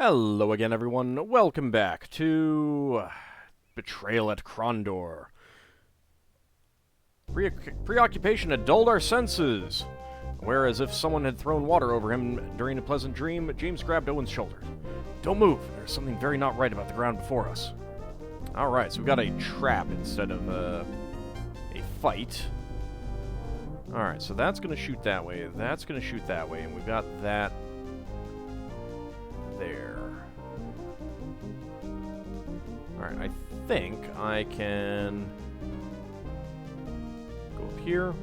Hello again, everyone. Welcome back to Betrayal at Krondor. Preoccupation had dulled our senses. Whereas if someone had thrown water over him during a pleasant dream, James grabbed Owen's shoulder. Don't move. There's something very not right about the ground before us. Alright, so we've got a trap instead of a fight. Alright, so that's going to shoot that way. That's going to shoot that way. And we've got that there. Alright, I think I can go up here.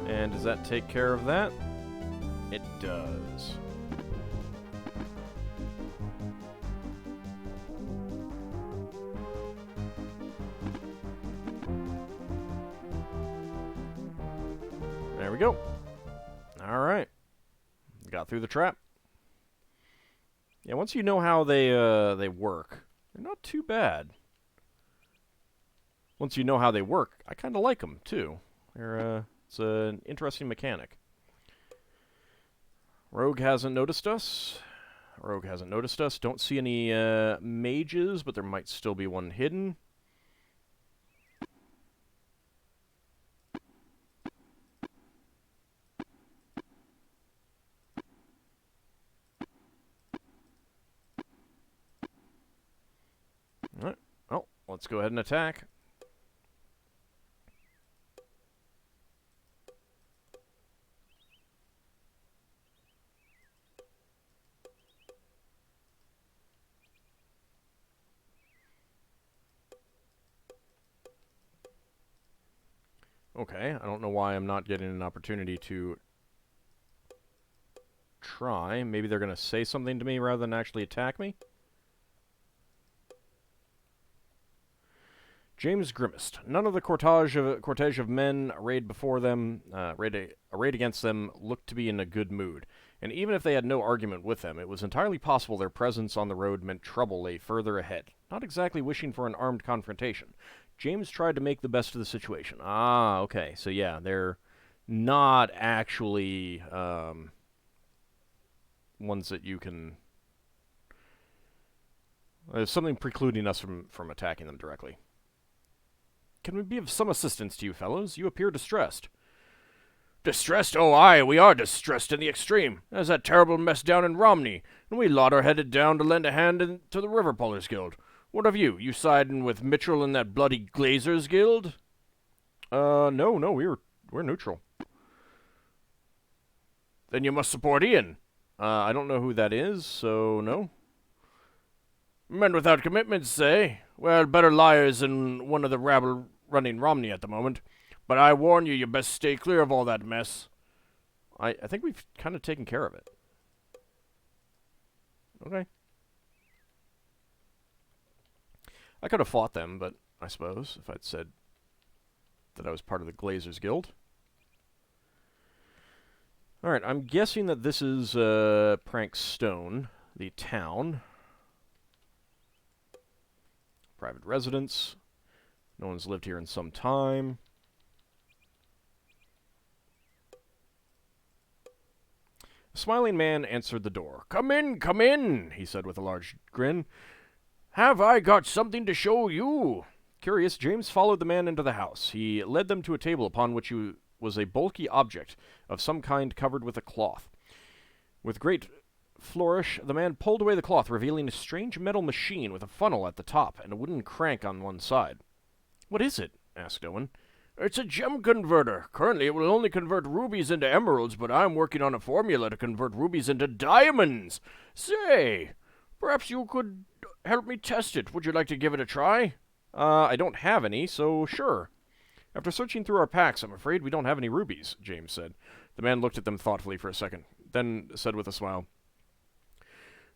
And does that take care of that? It does. There we go. Alright. Got through the trap. Yeah, once you know how they work, they're not too bad. Once you know how they work, I kind of like them, too. It's an interesting mechanic. Rogue hasn't noticed us. Don't see any mages, but there might still be one hidden. Alright. Well, let's go ahead and attack. Okay, I don't know why I'm not getting an opportunity to try. Maybe they're going to say something to me rather than actually attack me? James grimaced. None of the cortege of men arrayed against them looked to be in a good mood, and even if they had no argument with them, it was entirely possible their presence on the road meant trouble lay further ahead. Not exactly wishing for an armed confrontation, James tried to make the best of the situation. Ah, okay, so yeah, they're not actually ones that you can... There's something precluding us from attacking them directly. Can we be of some assistance to you fellows? You appear distressed. Distressed? Oh, aye, we are distressed in the extreme. There's that terrible mess down in Romney, and we lot are headed down to lend a hand to the River Pullers Guild. What of you? You siding with Mitchell and that bloody Glazers Guild? No, we're neutral. Then you must support Ian. I don't know who that is, so no. Men without commitments, say? Well, better liars than one of the rabble running Romney at the moment. But I warn you, you best stay clear of all that mess. I think we've kind of taken care of it. Okay. I could have fought them, but I suppose, if I'd said that I was part of the Glazers Guild. Alright, I'm guessing that this is Prankstone, the town. Private residence. No one's lived here in some time. A smiling man answered the door. Come in, he said with a large grin. Have I got something to show you? Curious, James followed the man into the house. He led them to a table upon which was a bulky object of some kind covered with a cloth. With great flourish, the man pulled away the cloth, revealing a strange metal machine with a funnel at the top and a wooden crank on one side. What is it? Asked Owen. It's a gem converter. Currently, it will only convert rubies into emeralds, but I'm working on a formula to convert rubies into diamonds. Say, perhaps you could help me test it. Would you like to give it a try? I don't have any, so sure. After searching through our packs, I'm afraid we don't have any rubies, James said. The man looked at them thoughtfully for a second, then said with a smile,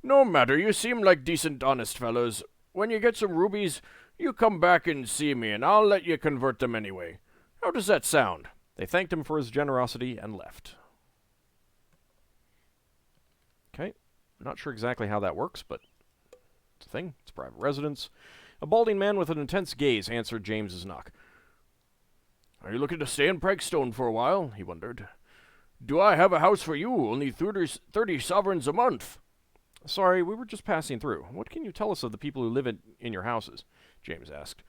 No matter, you seem like decent, honest fellows. When you get some rubies, you come back and see me, and I'll let you convert them anyway. How does that sound? They thanked him for his generosity and left. Okay. Not sure exactly how that works, but it's a thing. It's a private residence. A balding man with an intense gaze answered James's knock. "Are you looking to stay in Prankstone for a while?" he wondered. "Do I have a house for you? Only 30 sovereigns a month." "Sorry, we were just passing through. What can you tell us of the people who live in your houses?" James asked.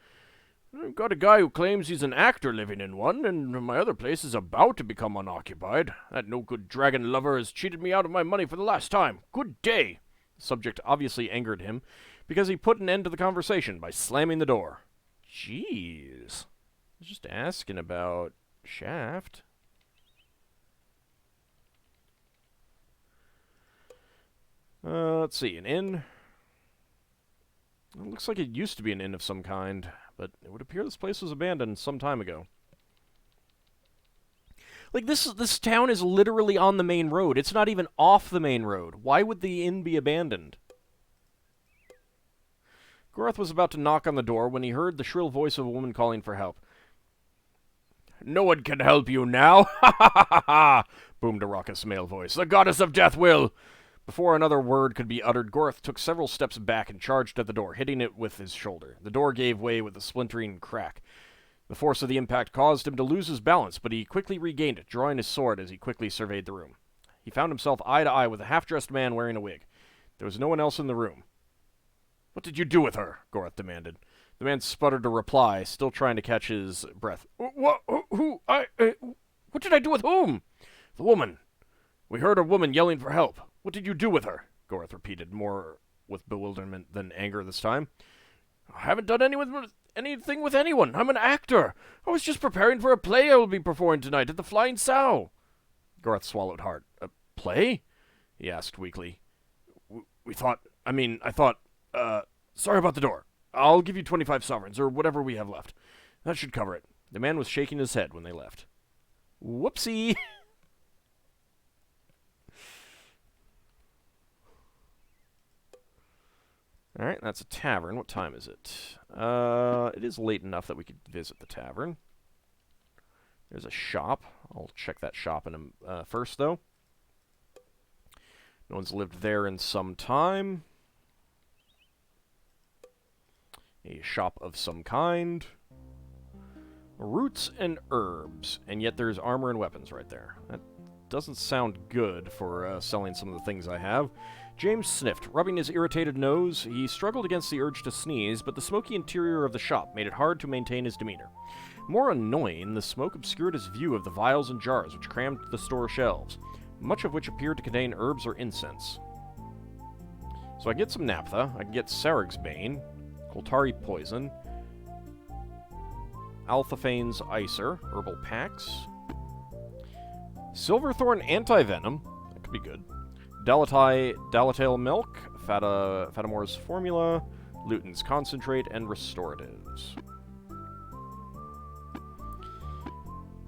"I've got a guy who claims he's an actor living in one, and my other place is about to become unoccupied. That no-good dragon lover has cheated me out of my money for the last time. Good day." The subject obviously angered him, because he put an end to the conversation by slamming the door. Jeez. I was just asking about Shaft. Let's see, an inn. It looks like it used to be an inn of some kind, but it would appear this place was abandoned some time ago. Like, this town is literally on the main road. It's not even off the main road. Why would the inn be abandoned? Gorath was about to knock on the door when he heard the shrill voice of a woman calling for help. "No one can help you now! Ha ha ha ha ha!" boomed a raucous male voice. "The goddess of death will!" Before another word could be uttered, Gorath took several steps back and charged at the door, hitting it with his shoulder. The door gave way with a splintering crack. The force of the impact caused him to lose his balance, but he quickly regained it, drawing his sword as he quickly surveyed the room. He found himself eye to eye with a half-dressed man wearing a wig. There was no one else in the room. "What did you do with her?" Gorath demanded. The man sputtered a reply, still trying to catch his breath. What did I do with whom?" "The woman. We heard a woman yelling for help. What did you do with her?" Gorath repeated, more with bewilderment than anger this time. "I haven't done anything with anyone. I'm an actor. I was just preparing for a play I will be performing tonight at the Flying Sow." Gorath swallowed hard. "A play?" he asked weakly. I thought, sorry about the door. I'll give you 25 sovereigns, or whatever we have left. That should cover it." The man was shaking his head when they left. Whoopsie! Alright, that's a tavern. What time is it? It is late enough that we could visit the tavern. There's a shop. I'll check that shop first, though. No one's lived there in some time. A shop of some kind. Roots and herbs. And yet there's armor and weapons right there. That doesn't sound good for selling some of the things I have. James sniffed. Rubbing his irritated nose, he struggled against the urge to sneeze, but the smoky interior of the shop made it hard to maintain his demeanor. More annoying, the smoke obscured his view of the vials and jars which crammed the store shelves, much of which appeared to contain herbs or incense. So I get some naphtha, I can get Sarig's Bane, Koltari Poison, Althaphane's Icer, Herbal Packs, Silverthorn Anti-Venom, that could be good, Dalatail Milk, Fatamore's Formula, Luton's Concentrate, and Restoratives.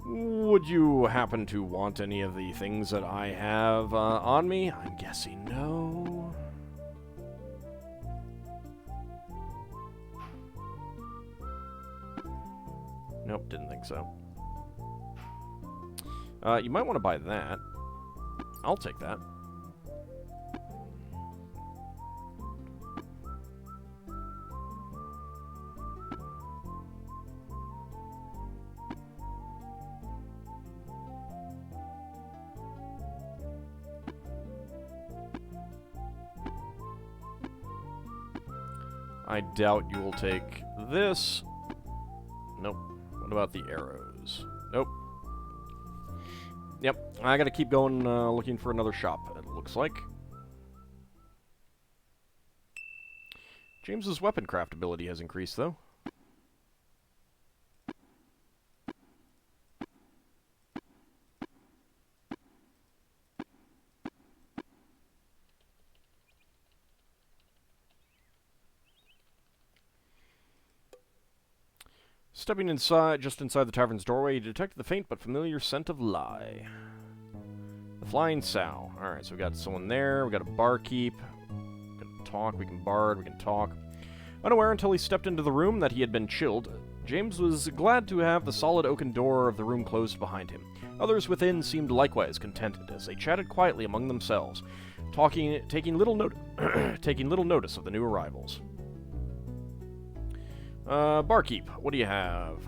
Would you happen to want any of the things that I have on me? I'm guessing no. Nope, didn't think so. You might want to buy that. I'll take that. I doubt you will take this. Nope. What about the arrows? Nope. Yep, I gotta keep going looking for another shop, it looks like. James's weapon craft ability has increased, though. Stepping just inside the tavern's doorway, you detected the faint but familiar scent of lye. The Flying Sow. Alright, so we got someone there, we got a barkeep, we can talk, we can bard, we can talk. Unaware until he stepped into the room that he had been chilled, James was glad to have the solid oaken door of the room closed behind him. Others within seemed likewise contented, as they chatted quietly among themselves, taking little notice of the new arrivals. Barkeep, what do you have?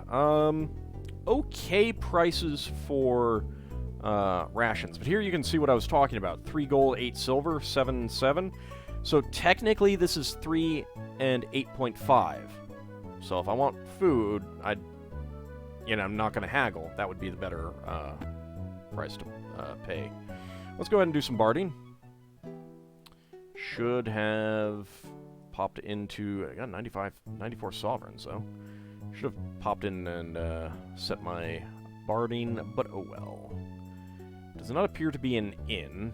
Okay prices for rations, but here you can see what I was talking about. 3 gold, 8 silver, 7, 7. So technically this is 3 and 8.5. So if I want food, I'm not going to haggle. That would be the better price to pay. Let's go ahead and do some barding. Should have popped into... I got 94 sovereigns, so... Should have popped in and set my barding, but oh well. Does not appear to be an inn.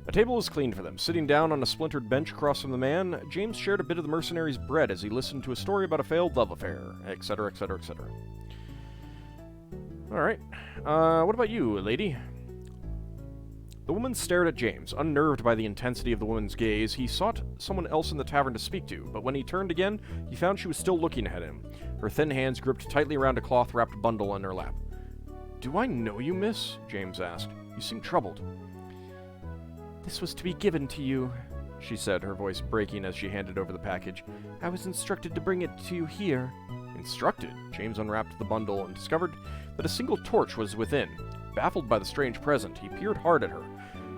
A table was cleaned for them. Sitting down on a splintered bench across from the man, James shared a bit of the mercenary's bread as he listened to a story about a failed love affair, etc., etc., etc. Alright. What about you, lady? The woman stared at James. Unnerved by the intensity of the woman's gaze, he sought someone else in the tavern to speak to, but when he turned again, he found she was still looking at him. Her thin hands gripped tightly around a cloth-wrapped bundle in her lap. "Do I know you, miss?" James asked. "You seem troubled." "This was to be given to you," she said, her voice breaking as she handed over the package. "I was instructed to bring it to you here." Instructed? James unwrapped the bundle and discovered that a single torch was within. Baffled by the strange present, he peered hard at her,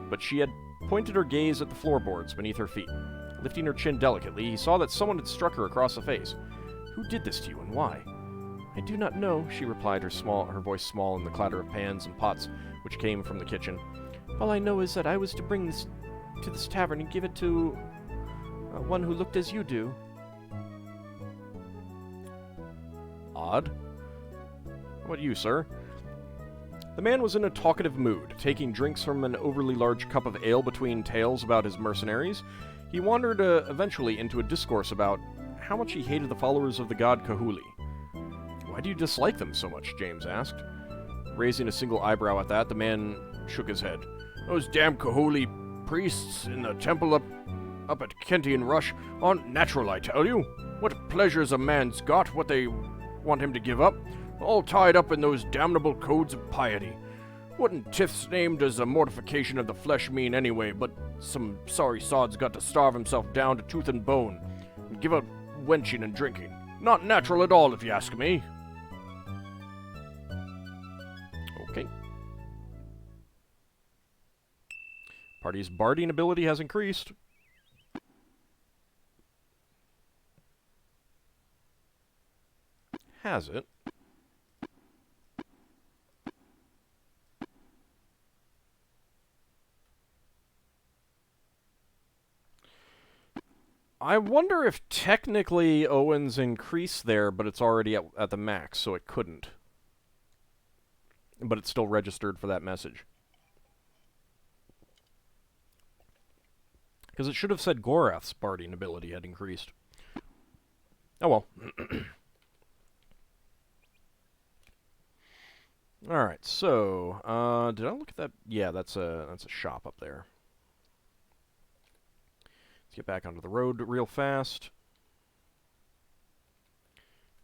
but she had pointed her gaze at the floorboards beneath her feet. Lifting her chin delicately, he saw that someone had struck her across the face. "Who did this to you, and why?" "I do not know," she replied, her voice small in the clatter of pans and pots which came from the kitchen. "All I know is that I was to bring this to this tavern and give it to one who looked as you do." Odd. How about you, sir? The man was in a talkative mood, taking drinks from an overly large cup of ale between tales about his mercenaries. He wandered eventually into a discourse about how much he hated the followers of the god Kahuli. "Why do you dislike them so much?" James asked. Raising a single eyebrow at that, the man shook his head. "Those damn Kahuli priests in the temple up at Kentian Rush aren't natural, I tell you. What pleasures a man's got, what they want him to give up, all tied up in those damnable codes of piety. What in Tiff's name does the mortification of the flesh mean anyway, but some sorry sod's got to starve himself down to tooth and bone, and give up wenching and drinking. Not natural at all, if you ask me." Okay. Party's barding ability has increased. Has it? I wonder if technically Owen's increased there, but it's already at the max, so it couldn't. But it's still registered for that message. Because it should have said Gorath's barding ability had increased. Oh well. Alright, so, did I look at that? Yeah, that's a shop up there. Let's get back onto the road real fast.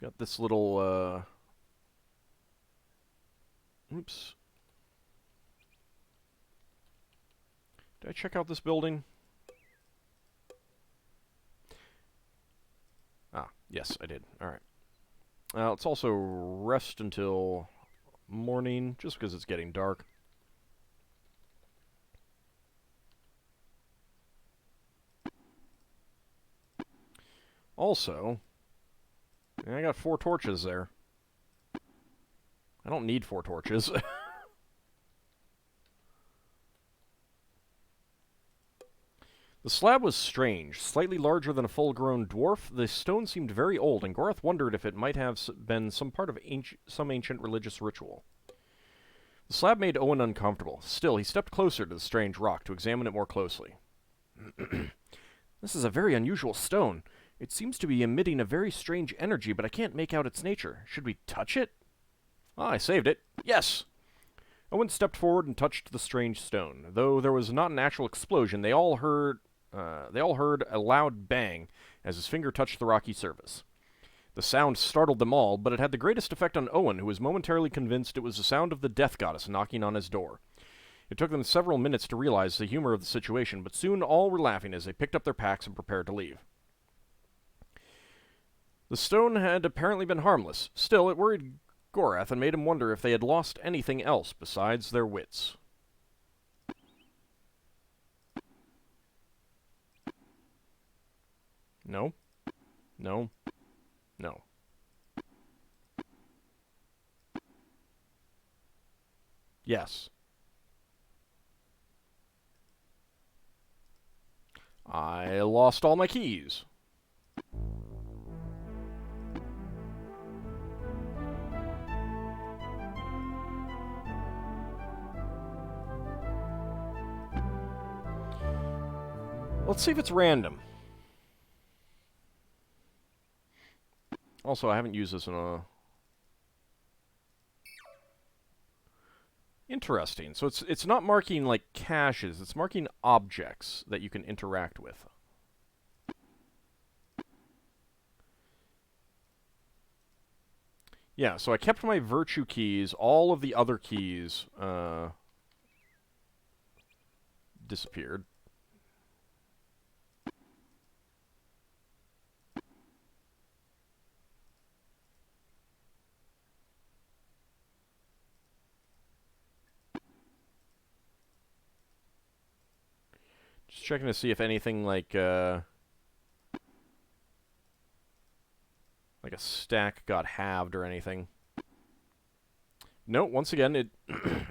Got this little, oops. Did I check out this building? Ah, yes, I did. Alright. Let's also rest until morning, just because it's getting dark. Also, I got 4 torches there. I don't need 4 torches. The slab was strange, slightly larger than a full-grown dwarf. The stone seemed very old, and Gorath wondered if it might have been some part of some ancient religious ritual. The slab made Owen uncomfortable. Still, he stepped closer to the strange rock to examine it more closely. "This is a very unusual stone. It seems to be emitting a very strange energy, but I can't make out its nature. Should we touch it?" "Ah, I saved it. Yes!" Owen stepped forward and touched the strange stone. Though there was not an actual explosion, they all heard a loud bang as his finger touched the rocky surface. The sound startled them all, but it had the greatest effect on Owen, who was momentarily convinced it was the sound of the death goddess knocking on his door. It took them several minutes to realize the humor of the situation, but soon all were laughing as they picked up their packs and prepared to leave. The stone had apparently been harmless. Still, it worried Gorath and made him wonder if they had lost anything else besides their wits. No. No. No. Yes. I lost all my keys. Let's see if it's random. Also, I haven't used this in a... Interesting. So it's not marking, like, caches. It's marking objects that you can interact with. Yeah, so I kept my virtue keys. All of the other keys disappeared. Just checking to see if anything like a stack got halved or anything. No, once again, it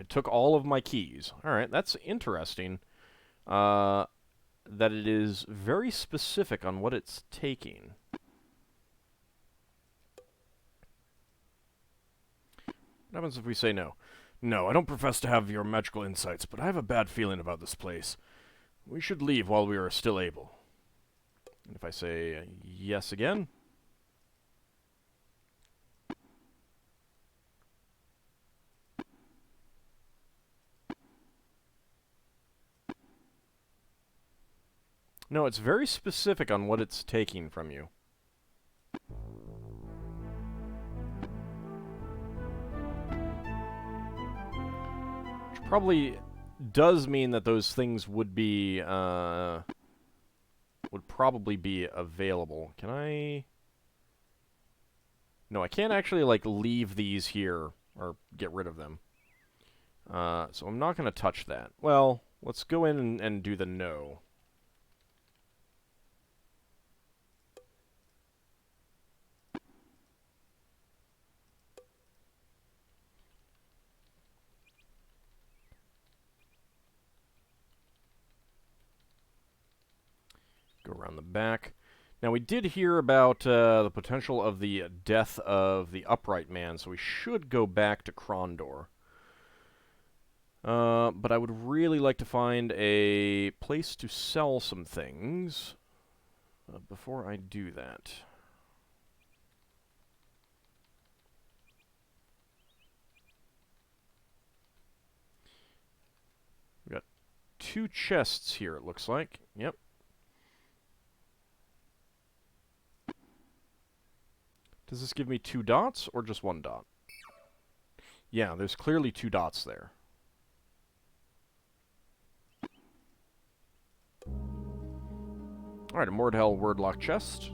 it took all of my keys. Alright, that's interesting. That it is very specific on what it's taking. What happens if we say no? No, I don't profess to have your magical insights, but I have a bad feeling about this place. We should leave while we are still able. And if I say yes again... No, it's very specific on what it's taking from you. Which probably does mean that those things would be, would probably be available. Can I... No, I can't actually, like, leave these here, or get rid of them. So I'm not going to touch that. Well, let's go in and do the no. Go around the back. Now, we did hear about the potential of the death of the Upright Man, so we should go back to Krondor. But I would really like to find a place to sell some things before I do that. We've got 2 chests here, it looks like. Yep. Does this give me 2 dots, or just 1 dot? Yeah, there's clearly 2 dots there. Alright, a Mordhel wordlock chest.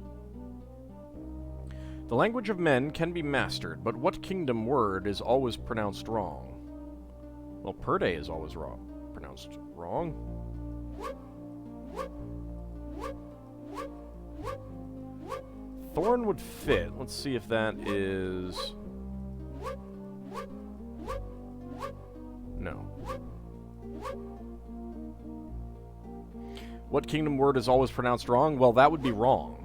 The language of men can be mastered, but what kingdom word is always pronounced wrong? Well, Perde is always wrong. Pronounced wrong. Thorn would fit. Let's see if that is... No. What kingdom word is always pronounced wrong? Well, that would be wrong.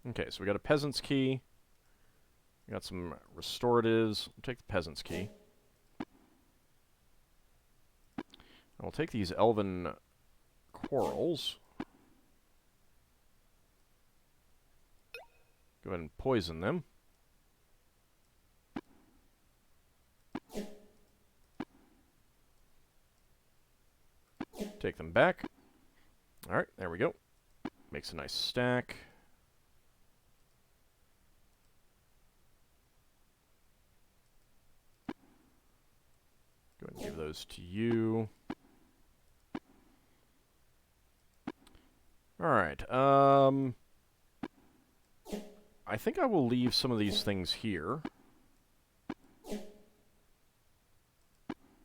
Okay, so we got a peasant's key. We got some restoratives. We'll take the peasant's key. And we'll take these elven quarrels. Go ahead and poison them. Take them back. Alright, there we go. Makes a nice stack. those to you. Alright, I think I will leave some of these things here.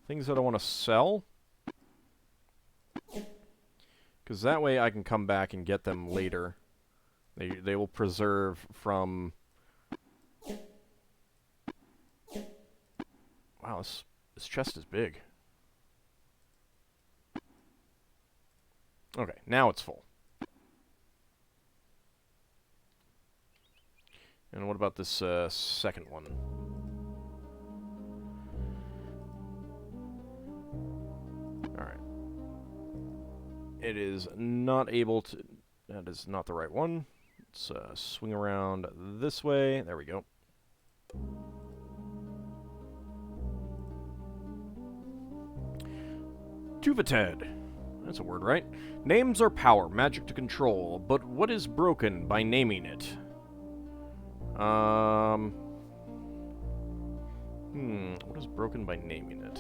Things that I want to sell. Because that way I can come back and get them later. They will preserve from... Wow, this chest is big. Okay, now it's full. And what about this second one? Alright. It is not able to... That is not the right one. Let's swing around this way. There we go. Tuvated. That's a word, right? Names are power, magic to control, but what is broken by naming it? What is broken by naming it?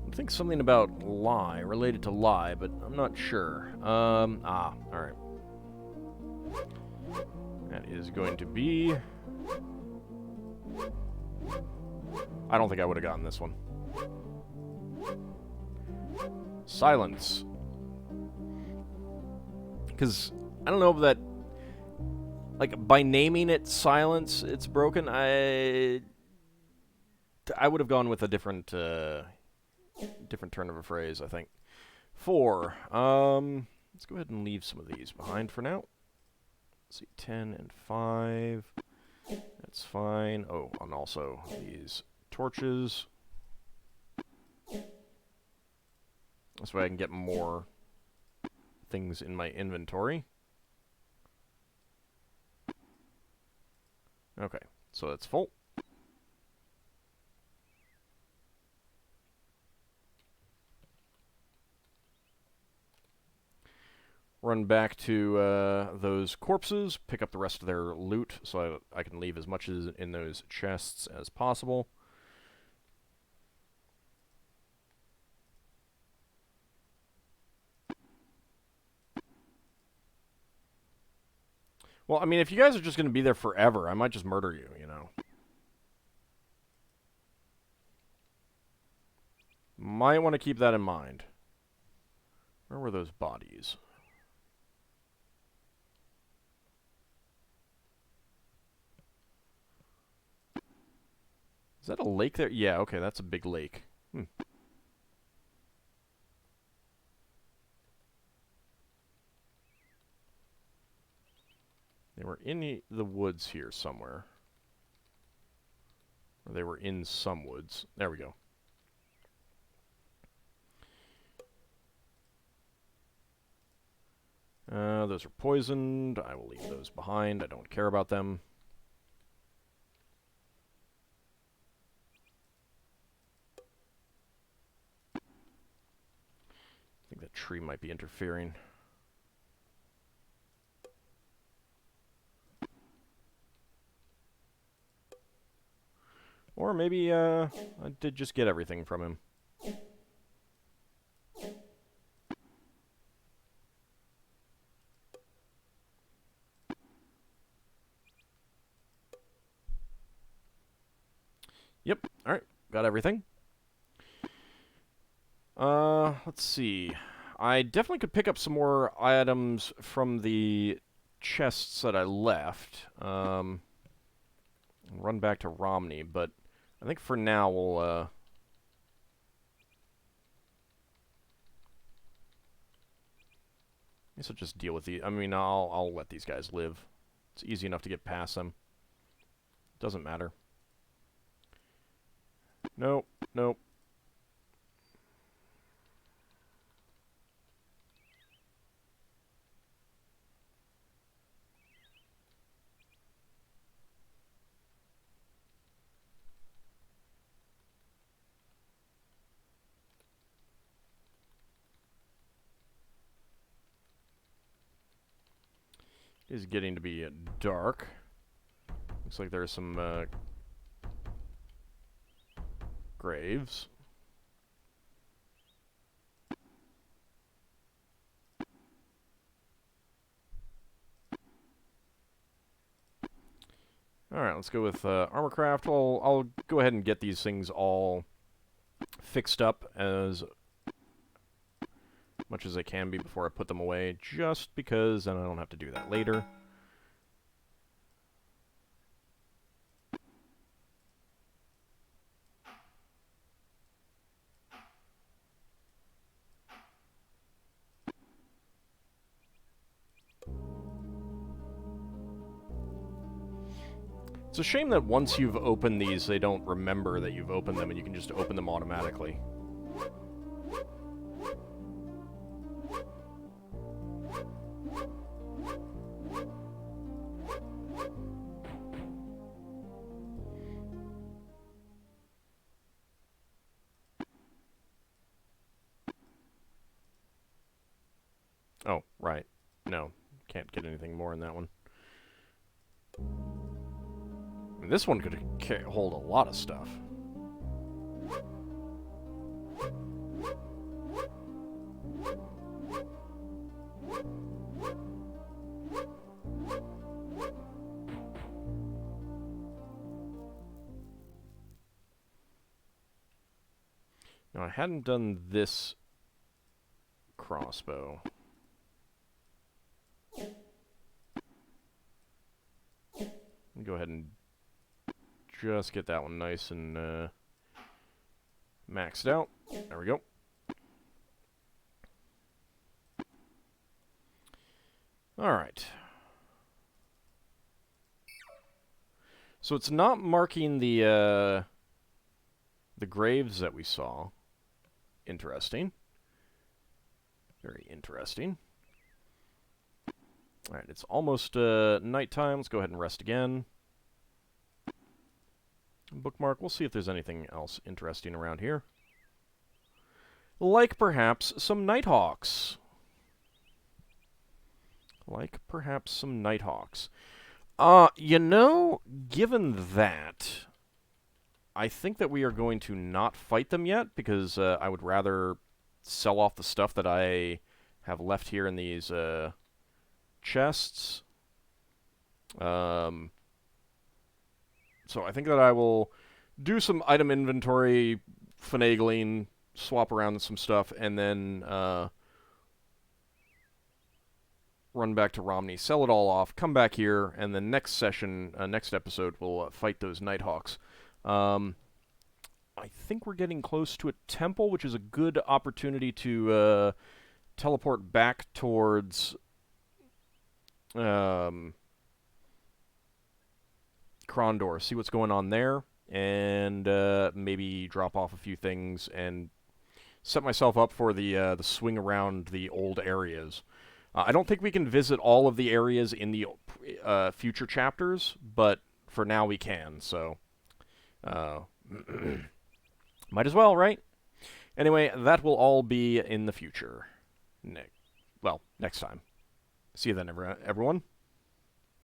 I think something about lie, related to lie, but I'm not sure. Alright. That is going to be... I don't think I would have gotten this one. Silence. Because, I don't know if that... Like, by naming it silence, it's broken, I would have gone with a different, different turn of a phrase, I think. 4. Let's go ahead and leave some of these behind for now. Let's see, 10 and 5. That's fine. Oh, and also these torches. This way I can get more things in my inventory. Okay, so that's full. Run back to those corpses, pick up the rest of their loot so I can leave as much as in those chests as possible. Well, I mean, if you guys are just going to be there forever, I might just murder you, you know. Might want to keep that in mind. Where were those bodies? Is that a lake there? Yeah, okay, that's a big lake. They were in the woods here somewhere. Or they were in some woods. There we go. Those are poisoned. I will leave those behind. I don't care about them. I think that tree might be interfering. Or maybe, I did just get everything from him. Yep, alright, got everything. Let's see. I definitely could pick up some more items from the chests that I left. Run back to Romney, but I think for now we'll, I guess I'll just deal with the... I mean, I'll let these guys live. It's easy enough to get past them. Doesn't matter. Nope, nope. is getting to be dark. Looks like there's some graves. Alright, let's go with Armorcraft. I'll go ahead and get these things all fixed up as much as I can be before I put them away, just because then I don't have to do that later. It's a shame that once you've opened these, they don't remember that you've opened them, and you can just open them automatically. Oh, right. No, can't get anything more in that one. And this one could hold a lot of stuff. Now, I hadn't done this crossbow. Go ahead and just get that one nice and maxed out. There we go. Alright. So it's not marking the graves that we saw. Interesting. Very interesting. Alright, it's almost nighttime. Let's go ahead and rest again. Bookmark. We'll see if there's anything else interesting around here. Like perhaps some nighthawks. Like perhaps some nighthawks. You know, given that, I think that we are going to not fight them yet, because I would rather sell off the stuff that I have left here in these chests. So I think that I will do some item inventory finagling, swap around some stuff, and then run back to Romney, sell it all off, come back here, and the next session, next episode, we'll fight those Nighthawks. I think we're getting close to a temple, which is a good opportunity to teleport back towards Krondor, see what's going on there, and maybe drop off a few things and set myself up for the swing around the old areas. I don't think we can visit all of the areas in the future chapters, but for now we can, so might as well, right? Anyway, that will all be in the future. Next time. See you then, everyone.